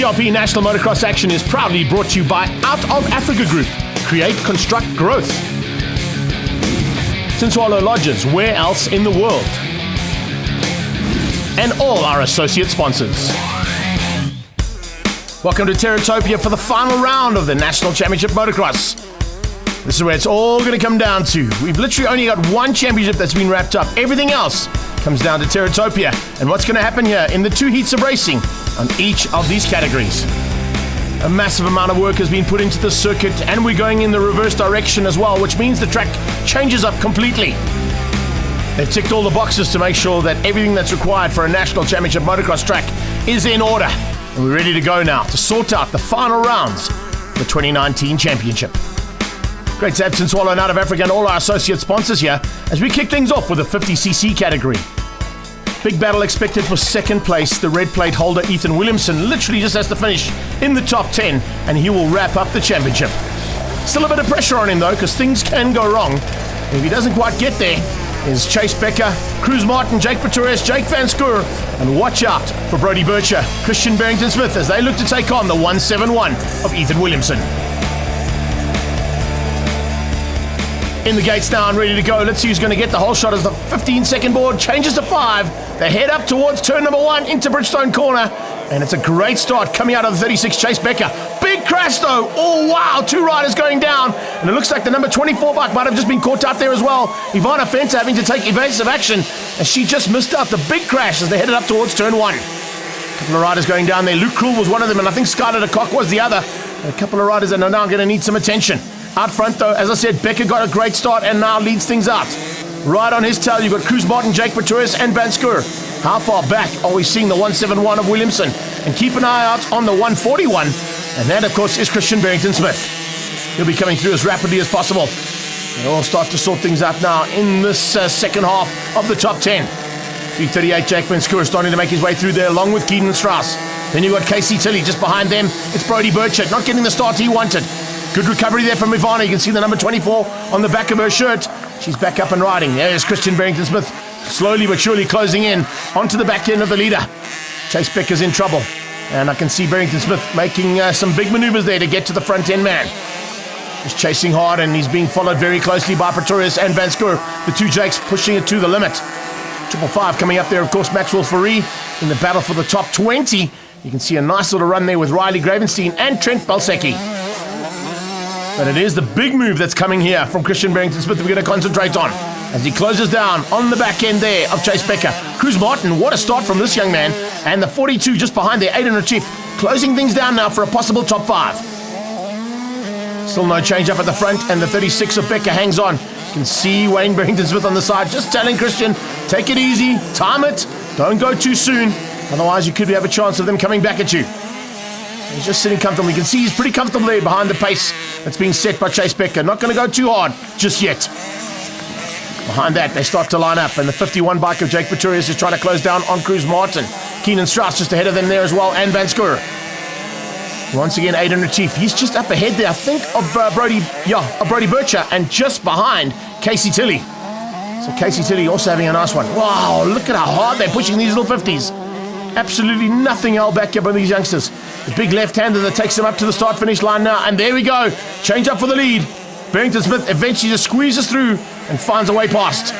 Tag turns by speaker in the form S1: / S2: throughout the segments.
S1: TRP National Motocross Action is proudly brought to you by Out of Africa Group. Create, construct, growth. Sinswalo Lodges, where else in the world? And all our associate sponsors. Welcome to Terra Topia for the final round of the National Championship Motocross. This is where it's all going to come down to. We've literally only got one championship that's been wrapped up. Everything else comes down to Terra Topia and what's going to happen here in the 2 heats of racing on each of these categories. A massive amount of work has been put into the circuit, and we're going in the reverse direction as well, which means the track changes up completely. They've ticked all the boxes to make sure that everything that's required for a national championship motocross track is in order. And we're ready to go now to sort out the final rounds of the 2019 championship. Great to have Sinswalo and Out of Africa and all our associate sponsors here as we kick things off with the 50cc category. Big battle expected for second place. The red plate holder Ethan Williamson literally just has to finish in the top 10 and he will wrap up the championship. Still a bit of pressure on him though, because things can go wrong. If he doesn't quite get there, is Chase Becker, Cruz Martin, Jake Pretorius, Jake Van Scoor, and watch out for Brodie Bircher, Christian Barrington-Smith as they look to take on the 171 of Ethan Williamson. In the gates now and ready to go. Let's see who's going to get the whole shot as the 15-second board changes to 5. They head up towards turn number 1 into Bridgestone corner. And it's a great start coming out of the 36, Chase Becker. Big crash though. Oh wow, 2 riders going down. And it looks like the number 24 bike might have just been caught out there as well. Ivana Fenta having to take evasive action as she just missed out the big crash as they headed up towards turn 1. A couple of riders going down there. Luke Krul was one of them, and I think Skylar de Kock was the other. And a couple of riders that are now going to need some attention. Out front though, as I said, Becker got a great start and now leads things out. Right on his tail, you've got Cruz Martin, Jake Pretorius and Van Scoor. How far back are we seeing the 171 of Williamson? And keep an eye out on the 141. And that, of course, is Christian Barrington-Smith. He'll be coming through as rapidly as possible. They'll all start to sort things out now in this second half of the top 10. 338, Jake Van Scoor starting to make his way through there along with Keaton Strauss. Then you've got Casey Tilley just behind them. It's Brodie Bircher, not getting the start he wanted. Good recovery there from Ivana. You can see the number 24 on the back of her shirt. She's back up and riding. There's Christian Barrington-Smith slowly but surely closing in onto the back end of the leader. Chase Becker's in trouble. And I can see Barrington-Smith making some big maneuvers there to get to the front end man. He's chasing hard and he's being followed very closely by Pretorius and Van Scoor. The 2 Jakes pushing it to the limit. 555 coming up there, of course, Maxwell Faree in the battle for the top 20. You can see a nice little run there with Riley Gravenstein and Trent Balsecki. But it is the big move that's coming here from Christian Barrington-Smith we're going to concentrate on as he closes down on the back end there of Chase Becker. Cruz Martin, what a start from this young man. And the 42 just behind there, Aiden Retief, closing things down now for a possible top 5. Still no change up at the front, and the 36 of Becker hangs on. You can see Wayne Barrington-Smith on the side just telling Christian, take it easy, time it, don't go too soon. Otherwise you could have a chance of them coming back at you. He's just sitting comfortable. You can see he's pretty comfortable there behind the pace that's being set by Chase Becker. Not going to go too hard just yet. Behind that, they start to line up, and the 51 bike of Jake Pretorius is trying to close down on Cruz Martin. Keenan Strauss just ahead of them there as well, and Van Scoor. Once again, Aiden Retief. He's just up ahead there, I think, of Brodie Bircher, and just behind Casey Tilley. So Casey Tilley also having a nice one. Wow, look at how hard they're pushing these little 50s. Absolutely nothing held back here by these youngsters. The big left-hander that takes them up to the start-finish line now. And there we go. Change up for the lead. Barrington-Smith eventually just squeezes through and finds a way past.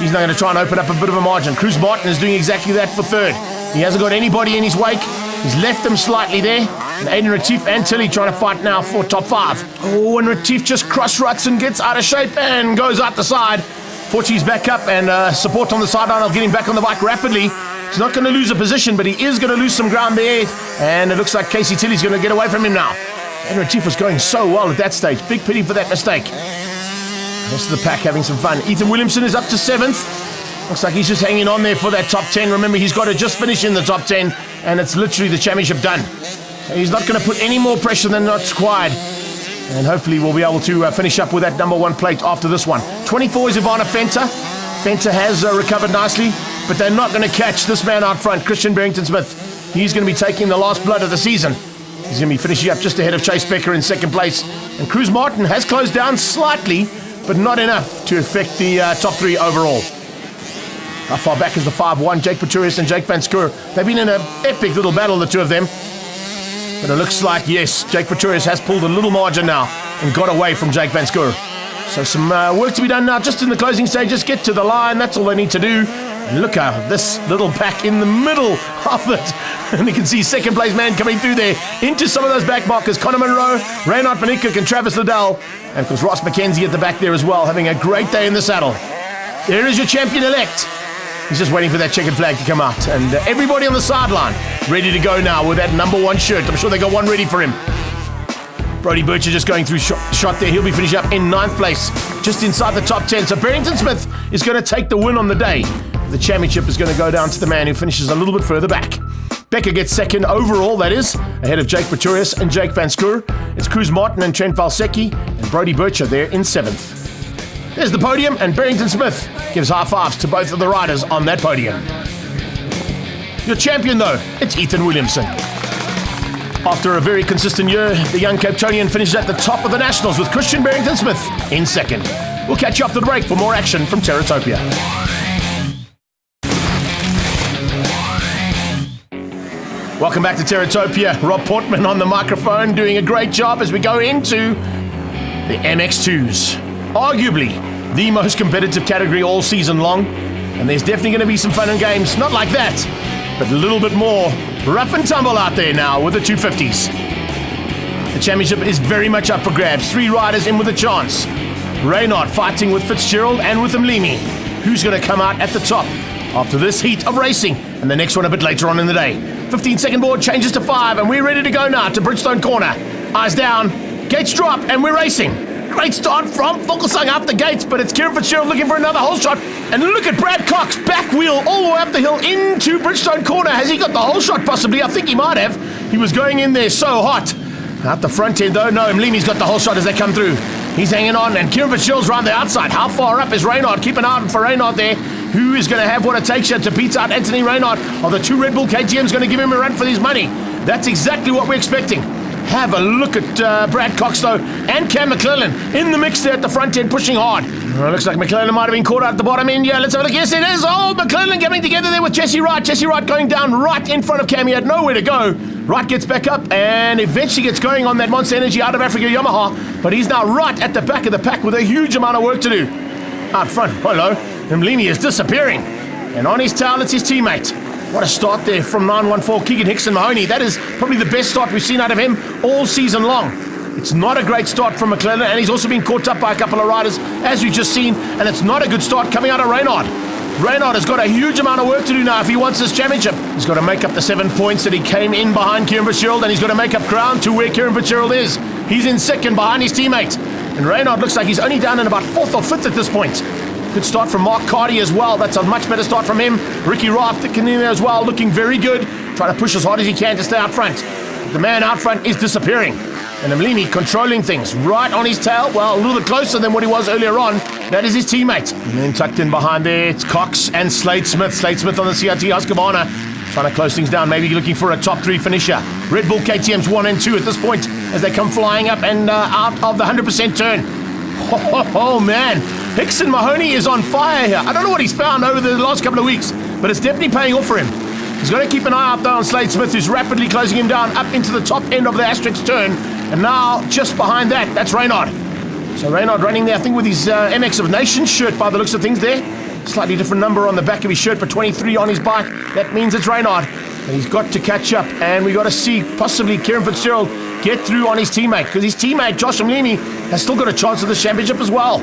S1: He's now going to try and open up a bit of a margin. Cruz Martin is doing exactly that for third. He hasn't got anybody in his wake. He's left them slightly there. And Aiden Retief and Tilley trying to fight now for top 5. Oh, and Retief just cross-ruts and gets out of shape and goes out the side. Fortie's back up and support on the sideline. I'll get him back on the bike rapidly. He's not going to lose a position, but he is going to lose some ground there. And it looks like Casey Tilley's going to get away from him now. And Retief was going so well at that stage. Big pity for that mistake. The rest of the pack having some fun. Ethan Williamson is up to 7th. Looks like he's just hanging on there for that top 10. Remember, he's got to just finish in the top 10, and it's literally the championship done. So he's not going to put any more pressure than what's required. And hopefully we'll be able to finish up with that number 1 plate after this one. 24 is Ivana Fenta. Fenta has recovered nicely, but they're not going to catch this man out front, Christian Barrington-Smith. He's going to be taking the last blood of the season. He's going to be finishing up just ahead of Chase Becker in 2nd place. And Cruz Martin has closed down slightly, but not enough to affect the top 3 overall. How far back is the 5-1, Jake Pretorius and Jake Van Scoor. They've been in an epic little battle, the two of them. But it looks like, yes, Jake Pretorius has pulled a little margin now and got away from Jake Van Scoor. So some work to be done now, just in the closing stages. Get to the line, that's all they need to do. And look at this little pack in the middle of it. And you can see second place man coming through there into some of those back markers. Conor Munro, Reinhard van Niekerk and Travis Liddell. And of course Ross McKenzie at the back there as well, having a great day in the saddle. There is your champion-elect. He's just waiting for that checkered flag to come out. And everybody on the sideline ready to go now with that number 1 shirt. I'm sure they got one ready for him. Brodie Bircher just going through shot there. He'll be finishing up in 9th place, just inside the top 10. So Barrington Smith is going to take the win on the day. The championship is going to go down to the man who finishes a little bit further back. Becker gets second overall, that is, ahead of Jake Pretorius and Jake Van Scoor. It's Cruz Martin and Trent Valsecki and Brodie Bircher there in 7th. There's the podium, and Barrington Smith gives high fives to both of the riders on that podium. Your champion, though, it's Ethan Williamson. After a very consistent year, the young Cape Townian finishes at the top of the Nationals with Christian Barrington Smith in second. We'll catch you after the break for more action from Terra Topia. Welcome back to Terra Topia. Rob Portman on the microphone, doing a great job as we go into the MX2s. Arguably the most competitive category all season long. And there's definitely going to be some fun and games. Not like that, but a little bit more rough and tumble out there now with the 250s. The championship is very much up for grabs. 3 riders in with a chance. Reinhard fighting with Fitzgerald and with Mlimi. Who's going to come out at the top after this heat of racing? And the next one a bit later on in the day. 15-second board changes to 5, and we're ready to go now to Bridgestone Corner. Eyes down, gates drop, and we're racing. Great start from Vogelsang out the gates, but it's Kieran Fitzgerald looking for another hole shot. And look at Brad Cox, back wheel all the way up the hill into Bridgestone Corner. Has he got the hole shot possibly? I think he might have. He was going in there so hot. Out the front end though, no, Mlimi's got the hole shot as they come through. He's hanging on, and Kieran Fitzgerald's round the outside. How far up is Reinhard? Keep an eye out for Reinhard there. Who is going to have what it takes here to beat out Anthony Reinhard? Are the 2 Red Bull KTMs going to give him a run for his money? That's exactly what we're expecting. Have a look at Brad Cox, though, and Cam McClellan in the mix there at the front end, pushing hard. Looks like McClellan might have been caught out at the bottom end. Yeah, let's have a look. Yes, it is. Oh, McClellan getting together there with Jesse Wright. Jesse Wright going down right in front of Cam. He had nowhere to go. Wright gets back up and eventually gets going on that Monster Energy out of Africa Yamaha, but he's now right at the back of the pack with a huge amount of work to do. Out front, hello, Mlimi is disappearing. And on his tail, it's his teammate. What a start there from 914 Keegan Hickson Mahoney. That is probably the best start we've seen out of him all season long. It's not a great start from McClellan, and he's also been caught up by a couple of riders, as we've just seen, and it's not a good start coming out of Reinhard. Reinhard has got a huge amount of work to do now if he wants this championship. He's got to make up the 7 points that he came in behind Kieran Fitzgerald, and he's got to make up ground to where Kieran Fitzgerald is. He's in second behind his teammate. And Reinhard looks like he's only down in about 4th or 5th at this point. Good start from Mark Carty as well. That's a much better start from him. Ricky Raft in there as well, looking very good. Trying to push as hard as he can to stay out front. The man out front is disappearing. And Mlimi controlling things right on his tail. Well, a little bit closer than what he was earlier on. That is his teammate. And then tucked in behind there, it's Cox and Slade Smith. Slade Smith on the CRT Husqvarna. Trying to close things down, maybe looking for a top 3 finisher. Red Bull KTM's 1 and 2 at this point as they come flying up and out of the 100% turn. Oh man, Hickson Mahoney is on fire here. I don't know what he's found over the last couple of weeks, but it's definitely paying off for him. He's got to keep an eye out there on Slade Smith, who's rapidly closing him down up into the top end of the Asterix turn. And now, just behind that, that's Reinhard. So Reinhard running there, I think with his MX of Nations shirt by the looks of things there. Slightly different number on the back of his shirt, but 23 on his bike. That means it's Reinhard. And he's got to catch up, and we got to see possibly Kieran Fitzgerald get through on his teammate, because his teammate, Josh Mlimi, has still got a chance of the championship as well.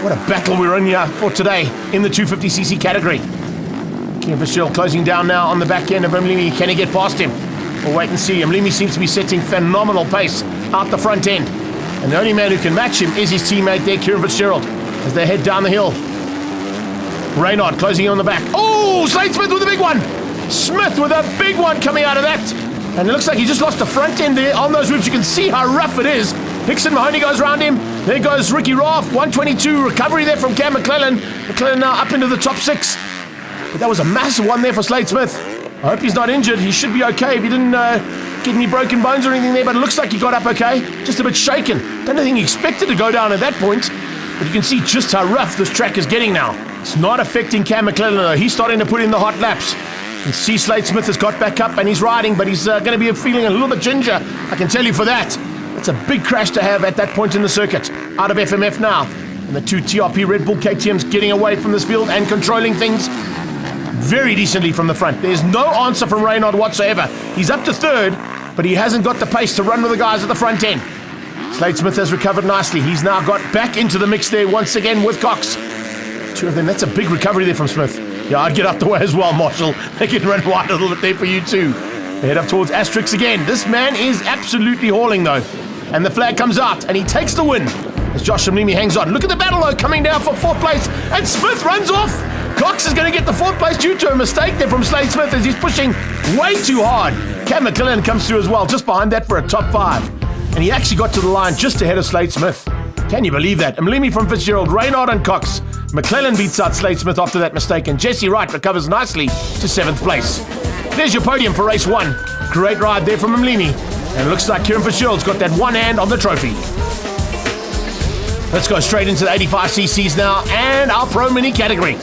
S1: What a battle we're in here for today in the 250cc category. Kieran Fitzgerald closing down now on the back end of Mlimi. Can he get past him? We'll wait and see. Mlimi seems to be setting phenomenal pace out the front end. And the only man who can match him is his teammate there, Kieran Fitzgerald, as they head down the hill. Reinhard closing in on the back. Oh, Slade Smith with a big one. Smith with a big one coming out of that. And it looks like he just lost the front end there on those whoops. You can see how rough it is. Hickson Mahoney goes around him. There goes Ricky Raft. 122 recovery there from Cam McClellan. McClellan now up into the top 6. But that was a massive one there for Slade Smith. I hope he's not injured. He should be okay if he didn't get any broken bones or anything there. But it looks like he got up okay. Just a bit shaken. Don't think he expected to go down at that point. But you can see just how rough this track is getting now. It's not affecting Cam McClellan though. He's starting to put in the hot laps. You can see Slade Smith has got back up and he's riding, but he's going to be feeling a little bit ginger, I can tell you for that. It's a big crash to have at that point in the circuit. Out of FMF now. And the two TRP Red Bull KTMs getting away from this field and controlling things very decently from the front. There's no answer from Reynard whatsoever. He's up to third, but he hasn't got the pace to run with the guys at the front end. Slade Smith has recovered nicely. He's now got back into the mix there once again with Cox. Two of them, that's a big recovery there from Smith. Yeah, I'd get out the way as well, Marshall. They can run wide a little bit there for you too. They head up towards Asterix again. This man is absolutely hauling though. And the flag comes out and he takes the win as Josh Mlimi hangs on. Look at the battle though, coming down for fourth place, and Smith runs off. Cox is going to get the fourth place due to a mistake there from Slade Smith as he's pushing way too hard. Cam McClellan comes through as well, just behind that for a top 5. And he actually got to the line just ahead of Slade Smith. Can you believe that? Mlimi from Fitzgerald, Reynard and Cox. McClellan beats out Slade Smith after that mistake, and Jesse Wright recovers nicely to 7th place. There's your podium for race 1. Great ride there from Mlimi. And it looks like Kieran Fitzgerald's got that one hand on the trophy. Let's go straight into the 85cc's now and our Pro Mini category.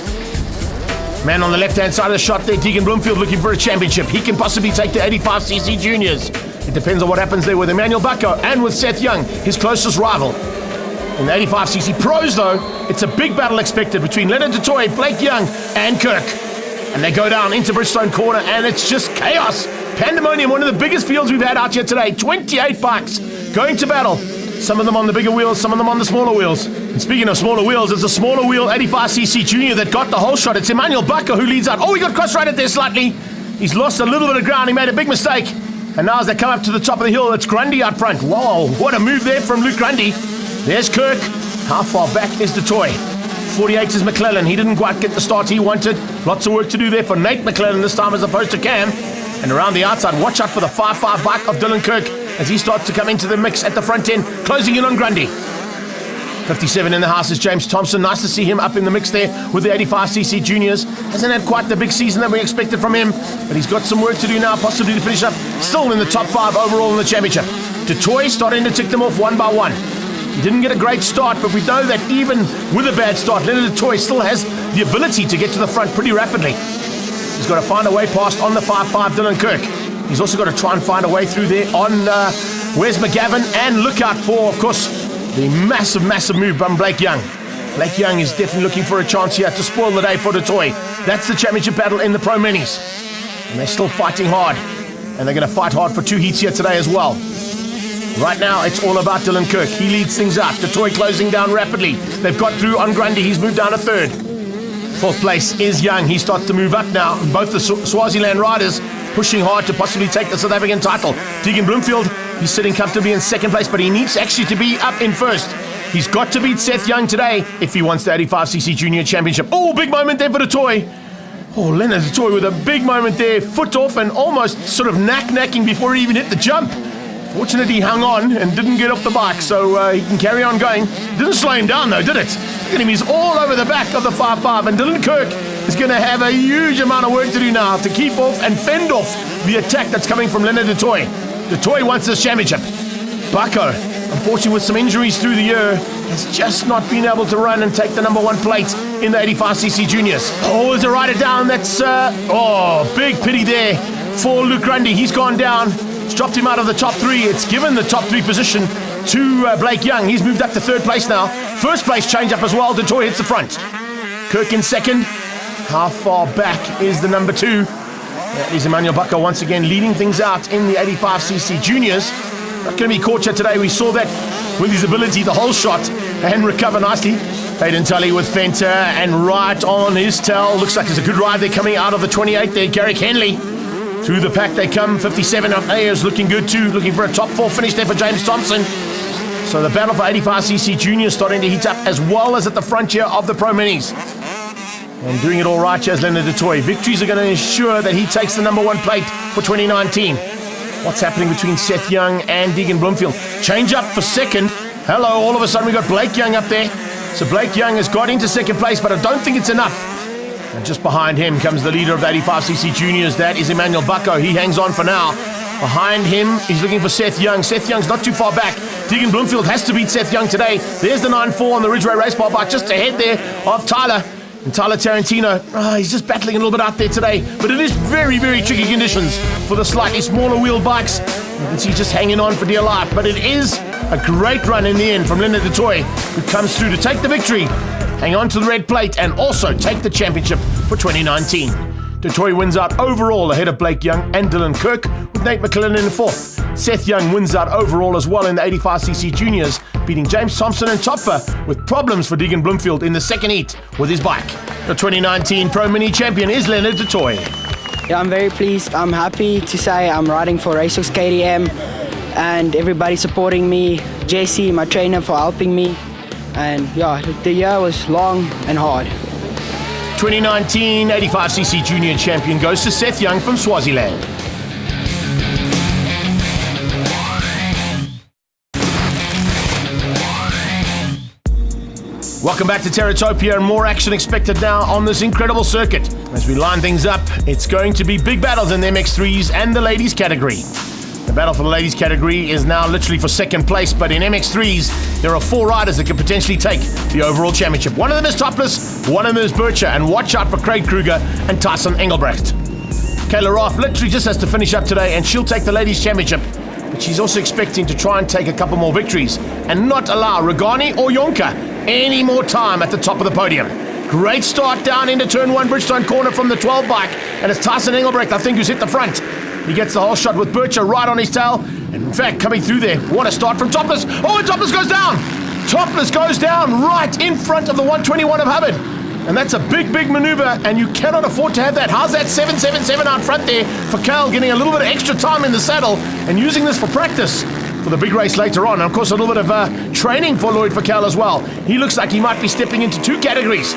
S1: Man on the left-hand side of the shot there, Deegan Bloomfield looking for a championship. He can possibly take the 85cc juniors. It depends on what happens there with Emmanuel Bucko and with Seth Young, his closest rival. In the 85cc pros though, it's a big battle expected between Leonard DeToy, Blake Young and Kirk. And they go down into Bridgestone Corner and it's just chaos. Pandemonium, one of the biggest fields we've had out here today. 28 bikes going to battle. Some of them on the bigger wheels, some of them on the smaller wheels. And speaking of smaller wheels, it's a smaller wheel 85cc junior that got the whole shot. It's Emmanuel Bucko who leads out. Oh, he got cross-righted there slightly. He's lost a little bit of ground. He made a big mistake. And now as they come up to the top of the hill, it's Grundy out front. Whoa, what a move there from Luke Grundy. There's Kirk. How far back is DeToy? 48 is McClellan. He didn't quite get the start he wanted. Lots of work to do there for Nate McClellan this time as opposed to Cam. And around the outside, watch out for the 5.5 bike of Dylan Kirk as he starts to come into the mix at the front end, closing in on Grundy. 57 in the house is James Thompson. Nice to see him up in the mix there with the 85cc juniors. Hasn't had quite the big season that we expected from him, but he's got some work to do now, possibly to finish up still in the top 5 overall in the championship. DeToy starting to tick them off one by one. He didn't get a great start, but we know that even with a bad start, Leonard DeToy still has the ability to get to the front pretty rapidly. He's got to find a way past on the 5.5 Dylan Kirk. He's also got to try and find a way through there on Wes McGavin, and look out for, of course, the massive move from Blake Young. Blake Young is definitely looking for a chance here to spoil the day for DeToy. That's the championship battle in the Pro Minis. And they're still fighting hard. And they're going to fight hard for 2 heats here today as well. Right now, it's all about Dylan Kirk. He leads things out. DeToy closing down rapidly. They've got through on Grundy. He's moved down to 3rd. 4th place is Young. He starts to move up now. Both the Swaziland riders pushing hard to possibly take the South African title. Deegan Bloomfield, he's sitting comfortably in 2nd place, but he needs actually to be up in 1st. He's got to beat Seth Young today if he wants the 85cc Junior Championship. Oh, big moment there for DeToy. Oh, Leonard DeToy with a big moment there. Foot off and almost sort of knacking before he even hit the jump. Fortunately, he hung on and didn't get off the bike, so he can carry on going. Didn't slow him down, though, did it? Look at him, he's all over the back of the 5.5, and Dylan Kirk is going to have a huge amount of work to do now to keep off and fend off the attack that's coming from Leonard DeToy. DeToy wants this championship. Bucko, unfortunately with some injuries through the year, has just not been able to run and take the number 1 plate in the 85cc juniors. Oh, to write it down, that's, big pity there for Luke Grundy. He's gone down. It's dropped him out of the top 3. It's given the top 3 position to Blake Young. He's moved up to 3rd place now. 1st place change up as well. DeToy hits the front. Kirk in 2nd. How far back is the number 2? That is Emmanuel Bucko once again leading things out in the 85cc juniors. Not going to be caught yet today. We saw that with his ability to hold shot and recover nicely. Hayden Tully with Fenter and right on his tail. Looks like it's a good ride there coming out of the 28 there. Garrick Henley. Through the pack they come. 57 of Ayers looking good too. Looking for a top 4 finish there for James Thompson. So the battle for 85cc juniors starting to heat up as well as at the frontier of the Pro Minis. And doing it all right here is Leonard DeToy. Victories are going to ensure that he takes the number 1 plate for 2019. What's happening between Seth Young and Deegan Bloomfield? Change up for 2nd. Hello, all of a sudden we got Blake Young up there. So Blake Young has got into 2nd place, but I don't think it's enough. And just behind him comes the leader of the 85cc juniors. That is Emmanuel Bucko. He hangs on for now. Behind him, he's looking for Seth Young. Seth Young's not too far back. Deegan Bloomfield has to beat Seth Young today. There's the 9.4 on the Ridgeway Race Bar bike just ahead there of Tyler. And Tyler Tarantino, he's just battling a little bit out there today, but it is very, very tricky conditions for the slightly smaller wheel bikes. You can see just hanging on for dear life, but it is a great run in the end from Leonard du Toit, who comes through to take the victory, hang on to the red plate, and also take the championship for 2019. Du Toit wins out overall ahead of Blake Young and Dylan Kirk, with Nate McKillen in 4th. Seth Young wins out overall as well in the 85cc juniors, beating James Thompson and Topia, with problems for Deegan Bloomfield in the second heat with his bike. The 2019 Pro Mini champion is Leonard du Toit.
S2: Yeah, I'm very pleased. I'm happy to say I'm riding for Racehawks KTM and everybody supporting me. Jesse, my trainer, for helping me. And yeah, the year was long and hard.
S1: 2019 85cc junior champion goes to Seth Young from Swaziland. Welcome back to Terra, Topia, and more action expected now on this incredible circuit. As we line things up, it's going to be big battles in the MX3s and the ladies category. The battle for the ladies category is now literally for second place, but in MX3s, there are 4 riders that could potentially take the overall championship. One of them is Topless, one of them is Bircher, and watch out for Craig Kruger and Tyson Engelbrecht. Kayla Roth literally just has to finish up today, and she'll take the ladies championship. But she's also expecting to try and take a couple more victories and not allow Regani or Jonker any more time at the top of the podium. Great start down into turn 1, Bridgestone corner from the 12 bike, and it's Tyson Engelbrecht, I think, who's hit the front. He gets the whole shot with Bircher right on his tail, and in fact, coming through there, what a start from Topless. Oh, and Topless goes down! Topless goes down right in front of the 121 of Hubbard. And that's a big, big maneuver, and you cannot afford to have that. How's that 777 out front there for Cal, getting a little bit of extra time in the saddle and using this for practice for the big race later on. And of course, a little bit of training for Lloyd Fakal as well. He looks like he might be stepping into 2 categories.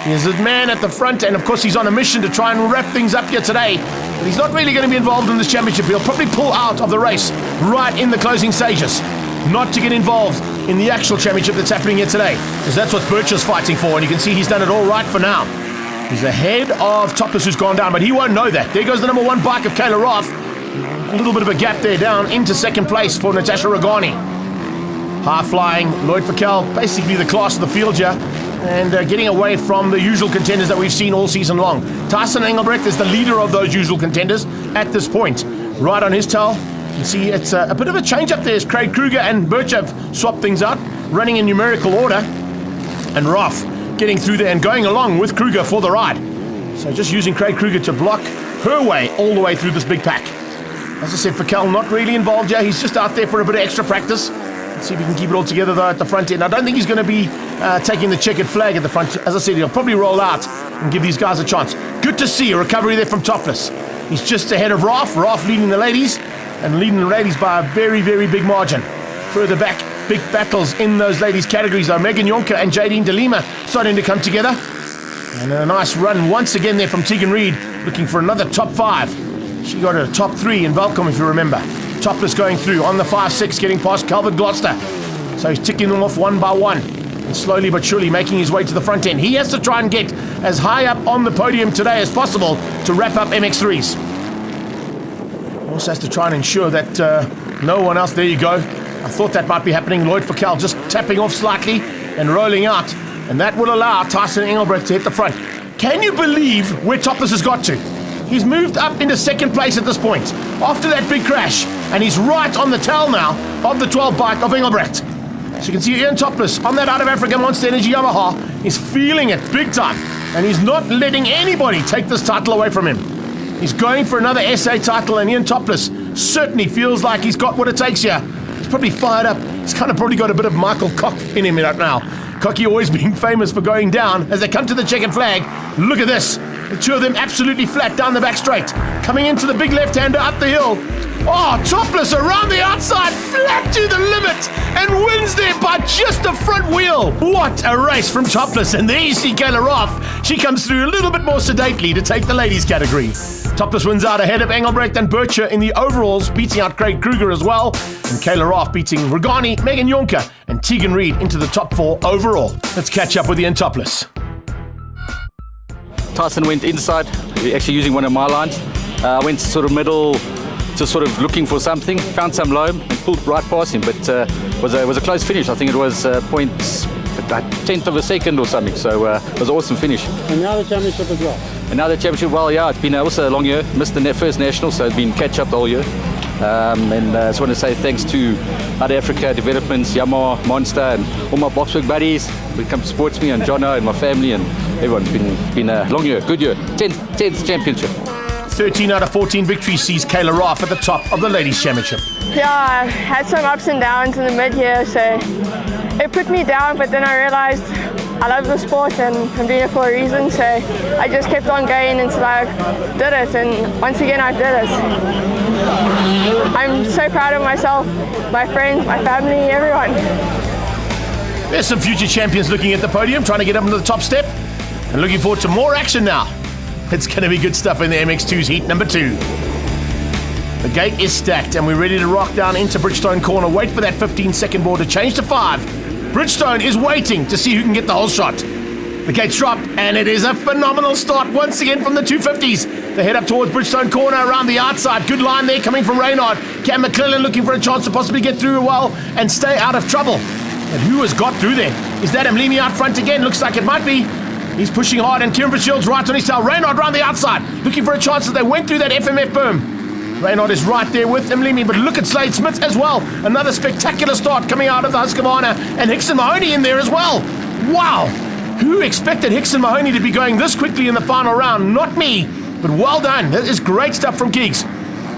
S1: He's a man at the front, and of course, he's on a mission to try and wrap things up here today. But he's not really going to be involved in this championship. He'll probably pull out of the race right in the closing stages, not to get involved in the actual championship that's happening here today, because that's what Bircher's fighting for, and you can see he's done it all right for now. He's ahead of Topless, who's gone down, but he won't know that. There goes the number 1 bike of Kayla Roth. A little bit of a gap there down into second place for Natasha Regani. High-flying Lloyd Fakal, basically the class of the field here, and getting away from the usual contenders that we've seen all season long. Tyson Engelbrecht is the leader of those usual contenders at this point. Right on his tail, you can see it's a bit of a change up there as Craig Kruger and Bircher have swapped things out, running in numerical order, and Roth getting through there and going along with Kruger for the ride. So just using Craig Kruger to block her way all the way through this big pack. As I said, Fakal not really involved here. He's just out there for a bit of extra practice. Let's see if he can keep it all together though at the front end. I don't think he's going to be taking the checkered flag at the front. As I said, he'll probably roll out and give these guys a chance. Good to see a recovery there from Topless. He's just ahead of Roth. Roth leading the ladies, and leading the ladies by a very, very big margin. Further back, big battles in those ladies categories though. Megan Jonker and Jadine De Lima starting to come together. And a nice run once again there from Tegan Reid, looking for another top 5. She got a top 3 in Velcom, if you remember. Topless going through on the 5-6, getting past Calvin Gloucester. So he's ticking them off one by one, and slowly but surely making his way to the front end. He has to try and get as high up on the podium today as possible to wrap up MX3s. Also has to try and ensure that no one else, there you go. I thought that might be happening. Lloyd Fakal just tapping off slightly and rolling out, and that will allow Tyson Engelbrecht to hit the front. Can you believe where Topless has got to? He's moved up into second place at this point after that big crash, and he's right on the tail now of the 12 bike of Engelbrecht. So you can see Ian Topless on that Out of Africa Monster Energy Yamaha is feeling it big time, and he's not letting anybody take this title away from him. He's going for another SA title, and Ian Topless certainly feels like he's got what it takes here. He's probably fired up. He's kind of probably got a bit of Michael Koch in him right now. Cocky always being famous for going down as they come to the checkered flag. Look at this. The two of them absolutely flat down the back straight. Coming into the big left-hander up the hill. Oh, Topless around the outside, flat to the limit, and wins there by just the front wheel. What a race from Topless. And there you see Kayla Roth. She comes through a little bit more sedately to take the ladies category. Topless wins out ahead of Engelbrecht and Bircher in the overalls, beating out Craig Kruger as well. And Kayla Roth beating Regani, Megan Jonker, and Tegan Reid into the top 4 overall. Let's catch up with Ian Topless.
S3: Tyson went inside, actually using one of my lines. I went sort of middle, just sort of looking for something, found some loam and pulled right past him, but it was a close finish. I think it was tenth of a second or something. So it was an awesome finish.
S4: And now the championship as well.
S3: And now the championship, well, yeah, it's been also a long year. Missed the first national, so it's been catch up the whole year. And I just want to say thanks to Other Africa Developments, Yamaha, Monster, and all my boxwork buddies who come to support me, and Jono and my family and everyone. It's been a long year, good year. 10th championship.
S1: 13 out of 14 victories sees Kayla Raff at the top of the Ladies' Championship.
S5: Yeah, I had some ups and downs in the mid-year, so it put me down, but then I realized I love the sport and I'm doing it for a reason, so I just kept on going until I did it, and once again I did it. I'm so proud of myself, my friends, my family, everyone.
S1: There's some future champions looking at the podium, trying to get up into the top step, and looking forward to more action now. It's going to be good stuff in the MX2's heat number 2. The gate is stacked and we're ready to rock down into Bridgestone corner. Wait for that 15-second board to change to 5. Bridgestone is waiting to see who can get the whole shot. The gate's dropped and it is a phenomenal start once again from the 250s. They head up towards Bridgestone corner around the outside. Good line there coming from Reynard. Cam McClellan looking for a chance to possibly get through well and stay out of trouble. And who has got through there? Is that Mlimi out front again? Looks like it might be. He's pushing hard and Kieran Fitzgerald's right on his tail. Reynard round the outside, looking for a chance as they went through that FMF berm. Reynard is right there with Mlimi, but look at Slade Smith as well. Another spectacular start coming out of the Husqvarna, and Hickson Mahoney in there as well. Wow! Who expected Hickson Mahoney to be going this quickly in the final round? Not me, but well done. That is great stuff from Geeks.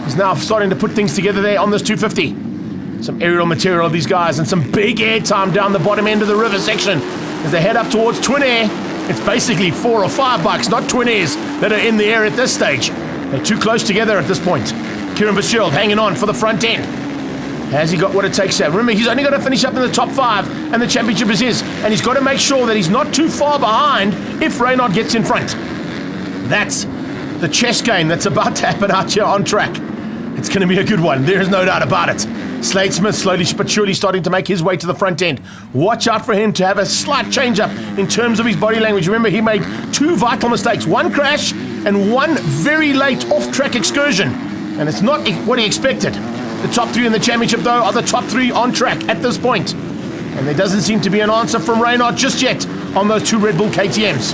S1: He's now starting to put things together there on this 250. Some aerial material of these guys and some big air time down the bottom end of the river section as they head up towards Twin Air. It's basically 4 or 5 bikes, not Twin Airs, that are in the air at this stage. They're too close together at this point. Kieran Fitzgerald hanging on for the front end. Has he got what it takes there? Remember, he's only got to finish up in the top 5 and the championship is his. And he's got to make sure that he's not too far behind if Reynard gets in front. That's the chess game that's about to happen out here on track. It's going to be a good one. There is no doubt about it. Slade Smith slowly but surely starting to make his way to the front end. Watch out for him to have a slight change up in terms of his body language. Remember, he made 2 vital mistakes. 1 crash and 1 very late off-track excursion. And it's not what he expected. The top 3 in the championship, though, are the top 3 on track at this point. And there doesn't seem to be an answer from Reynard just yet on those 2 Red Bull KTMs.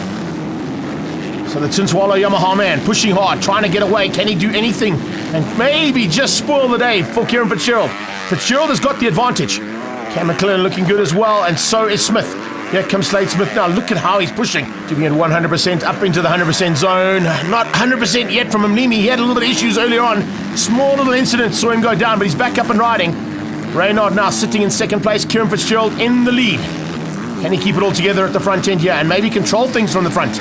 S1: So the Tinswallow Yamaha man pushing hard, trying to get away. Can he do anything and maybe just spoil the day for Kieran Fitzgerald? Fitzgerald has got the advantage. Cam McClellan looking good as well, and so is Smith. Here comes Slade Smith now. Look at how he's pushing. Giving it 100% up into the 100% zone. Not 100% yet from Mlimi. He had a little bit of issues earlier on. Small little incident saw him go down, but he's back up and riding. Reynard now sitting in second place. Kieran Fitzgerald in the lead. Can he keep it all together at the front end here and maybe control things from the front?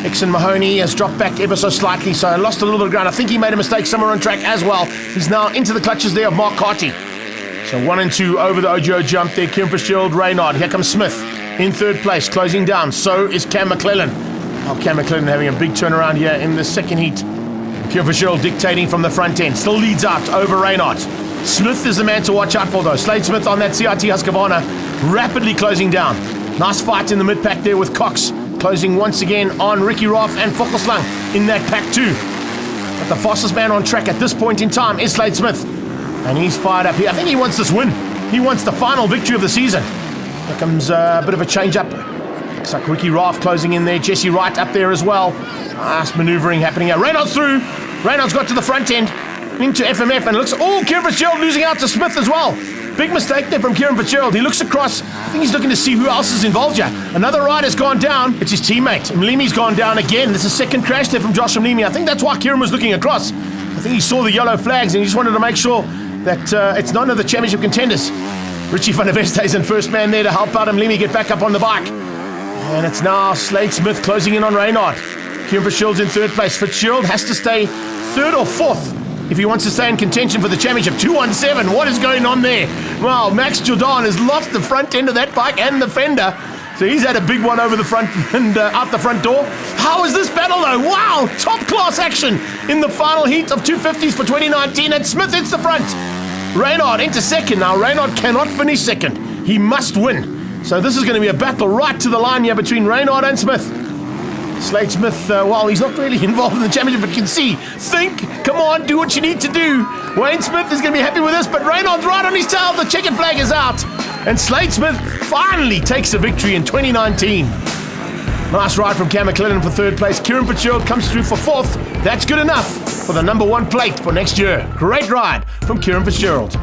S1: Hickson Mahoney has dropped back ever so slightly, so lost a little bit of ground. I think he made a mistake somewhere on track as well. He's now into the clutches there of Mark Carty. So 1 and 2 over the OGO jump there. Kieran Fitzgerald, Reynard. Here comes Smith in third place, closing down. So is Cam McClellan. Oh, Cam McClellan having a big turnaround here in the second heat. Kieran Fitzgerald dictating from the front end. Still leads out over Reynard. Smith is the man to watch out for, though. Slade Smith on that CRT Husqvarna, rapidly closing down. Nice fight in the mid-pack there with Cox. Closing once again on Ricky Roth and Fokkelslang in that pack too. But the fastest man on track at this point in time is Slade Smith. And he's fired up here. I think he wants this win. He wants the final victory of the season. Here comes a bit of a change up. Looks like Ricky Roth closing in there. Jesse Wright up there as well. Nice maneuvering happening here. Reynard's through. Reynard's got to the front end. Into FMF and looks... Oh, Kieran Fitzgerald losing out to Smith as well. Big mistake there from Kieran Fitzgerald. He looks across. I think he's looking to see who else is involved here. Another rider's gone down. It's his teammate. Mlimi's gone down again. This is a second crash there from Josh Mlimi. I think that's why Kieran was looking across. I think he saw the yellow flags and he just wanted to make sure that it's none of the championship contenders. Richie van der Veste is in first man there to help out Mlimi get back up on the bike. And it's now Slade Smith closing in on Reynard. Kieran Fitzgerald's in third place. Fitzgerald has to stay third or fourth if he wants to stay in contention for the championship. 217, what is going on there? Well, Max Jordan has lost the front end of that bike and the fender. So he's had a big one over the front and out the front door. How is this battle though? Wow, top class action in the final heat of 250s for 2019. And Smith hits the front. Reynard into second. Now Reynard cannot finish second. He must win. So this is going to be a battle right to the line here between Reynard and Smith. Slade Smith, well, he's not really involved in the championship, but you can see, think, come on, do what you need to do. Wayne Smith is going to be happy with this, but Reynard's right on his tail. The checkered flag is out. And Slade Smith finally takes the victory in 2019. Nice ride from Cam McLennan for third place. Kieran Fitzgerald comes through for fourth. That's good enough for the number 1 plate for next year. Great ride from Kieran Fitzgerald.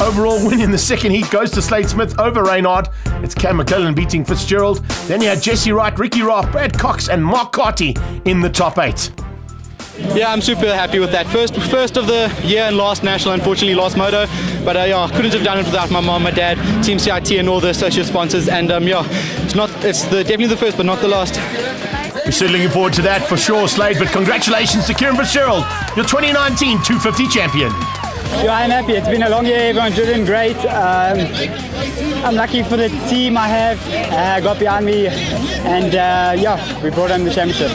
S1: Overall win in the second heat goes to Slade Smith over Reynard. It's Cam McLellan beating Fitzgerald. Then you had Jesse Wright, Ricky Raff, Brad Cox and Mark Carty in the top 8.
S4: Yeah, I'm super happy with that. First of the year and last national, unfortunately lost moto. But yeah, couldn't have done it without my mom, my dad, Team CIT and all the associate sponsors. And yeah, it's definitely the first but not the last.
S1: We're certainly looking forward to that for sure, Slade. But congratulations to Kieran Fitzgerald, your 2019 250 champion.
S6: Yeah, I'm happy. It's been a long year. Everyone's doing great. I'm lucky for the team I have. Got behind me, and yeah, we brought home the championship.